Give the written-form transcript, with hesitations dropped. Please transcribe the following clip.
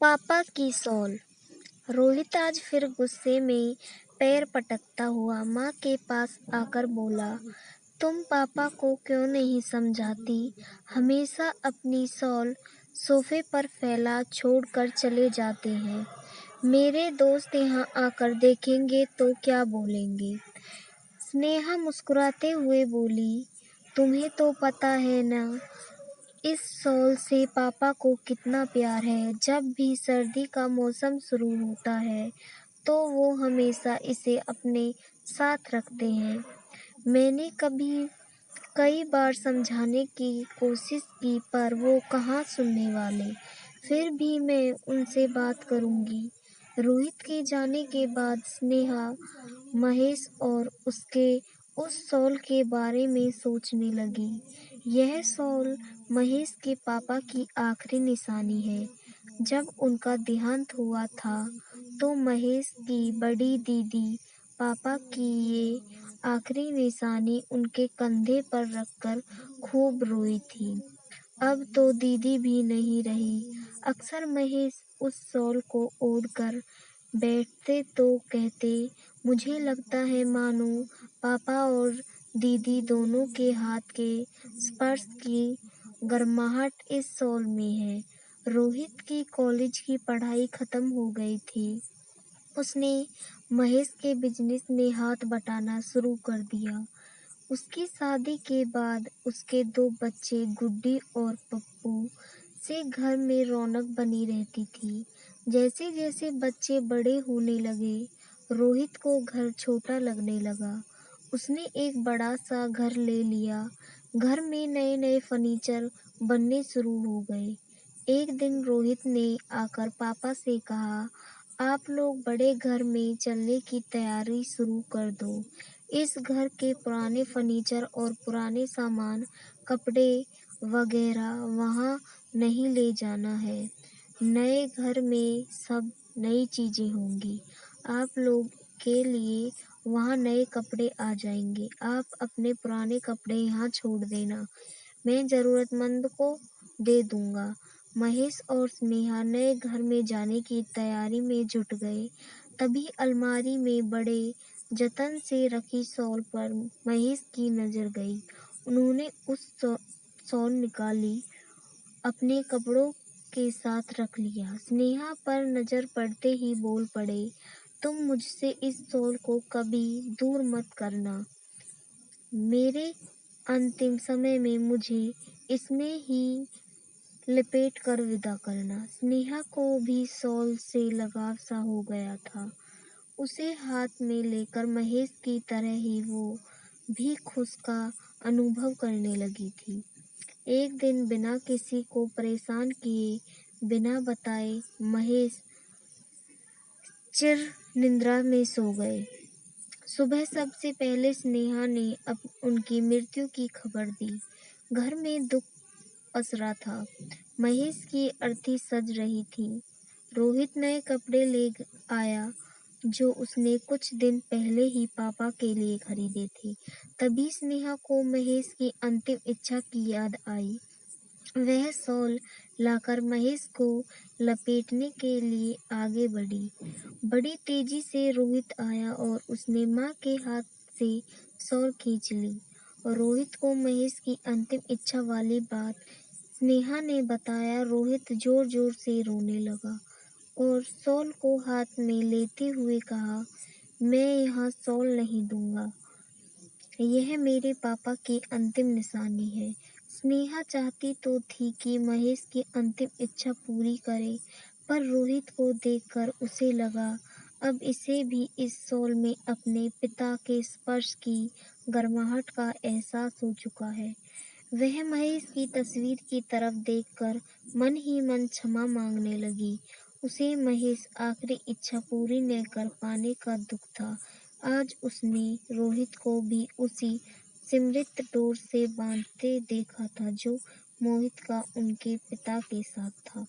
पापा की सॉल। रोहित आज फिर गुस्से में पैर पटकता हुआ माँ के पास आकर बोला, तुम पापा को क्यों नहीं समझाती? हमेशा अपनी सॉल सोफे पर फैला छोड़कर चले जाते हैं। मेरे दोस्त यहाँ आकर देखेंगे तो क्या बोलेंगे? स्नेहा मुस्कुराते हुए बोली, तुम्हें तो पता है ना इस शॉल से पापा को कितना प्यार है। जब भी सर्दी का मौसम शुरू होता है तो वो हमेशा इसे अपने साथ रखते हैं। मैंने कई बार समझाने की कोशिश की पर वो कहाँ सुनने वाले। फिर भी मैं उनसे बात करूँगी। रोहित के जाने के बाद स्नेहा महेश और उसके उस शॉल के बारे में सोचने लगी। यह शॉल महेश के पापा की आखिरी निशानी है। जब उनका देहांत हुआ था तो महेश की बड़ी दीदी पापा की ये आखिरी निशानी उनके कंधे पर रखकर खूब रोई थी। अब तो दीदी भी नहीं रही। अक्सर महेश उस शॉल को ओढ़कर बैठते तो कहते, मुझे लगता है मानो पापा और दीदी दोनों के हाथ के स्पर्श की गर्माहट इस शॉल में है। रोहित की कॉलेज की पढ़ाई खत्म हो गई थी। उसने महेश के बिजनेस में हाथ बटाना शुरू कर दिया। उसकी शादी के बाद उसके 2 बच्चे गुड्डी और पप्पू से घर में रौनक बनी रहती थी। जैसे जैसे बच्चे बड़े होने लगे, रोहित को घर छोटा लगने लगा। उसने एक बड़ा सा घर ले लिया। घर में नए नए फर्नीचर बनने शुरू हो गए। एक दिन रोहित ने आकर पापा से कहा, आप लोग बड़े घर में चलने की तैयारी शुरू कर दो। इस घर के पुराने फर्नीचर और पुराने सामान, कपड़े वगैरह वहाँ नहीं ले जाना है। नए घर में सब नई चीजें होंगी। आप लोग के लिए वहाँ नए कपड़े आ जाएंगे। आप अपने पुराने कपड़े यहाँ छोड़ देना। मैं जरूरतमंद को दे दूंगा। महेश और स्नेहा नए घर में जाने की तैयारी में जुट गए। तभी अलमारी में बड़े जतन से रखी शॉल पर महेश की नजर गई। उन्होंने उस शॉल निकाली, अपने कपड़ों के साथ रख लिया। स्नेहा पर नजर पड़ते ही बोल पड़े, तुम मुझसे इस शॉल को कभी दूर मत करना। मेरे अंतिम समय में मुझे इसमें ही लपेट कर विदा करना। स्नेहा को भी शॉल से लगाव सा हो गया था। उसे हाथ में लेकर महेश की तरह ही वो भी खुश का अनुभव करने लगी थी। एक दिन बिना किसी को परेशान किए, बिना बताए महेश चिर निद्रा में सो गए। सुबह सबसे पहले स्नेहा ने उनकी मृत्यु की खबर दी। घर में दुख पसरा था। महेश की अर्थी सज रही थी। रोहित नए कपड़े ले आया जो उसने कुछ दिन पहले ही पापा के लिए खरीदे थे। तभी स्नेहा को महेश की अंतिम इच्छा की याद आई। वह शॉल लाकर महेश को लपेटने के लिए आगे बढ़ी। बड़ी तेजी से रोहित आया और उसने माँ के हाथ से शॉल खींच ली। रोहित को महेश की अंतिम इच्छा वाली बात स्नेहा ने बताया। रोहित जोर जोर से रोने लगा और शॉल को हाथ में लेते हुए कहा, मैं यहाँ शॉल नहीं दूंगा। यह मेरे पापा की अंतिम निशानी है। स्नेहा चाहती तो थी कि महेश की अंतिम इच्छा पूरी करे, पर रोहित को देखकर उसे लगा अब इसे भी इस शॉल में अपने पिता के स्पर्श की गर्माहट का एहसास हो चुका है। वह महेश की तस्वीर की तरफ देखकर मन ही मन क्षमा मांगने लगी। उसे महेश आखिरी इच्छा पूरी न कर पाने का दुख था। आज उसने रोहित को भी उसी सिमृत डोर से बांधते देखा था जो मोहित का उनके पिता के साथ था।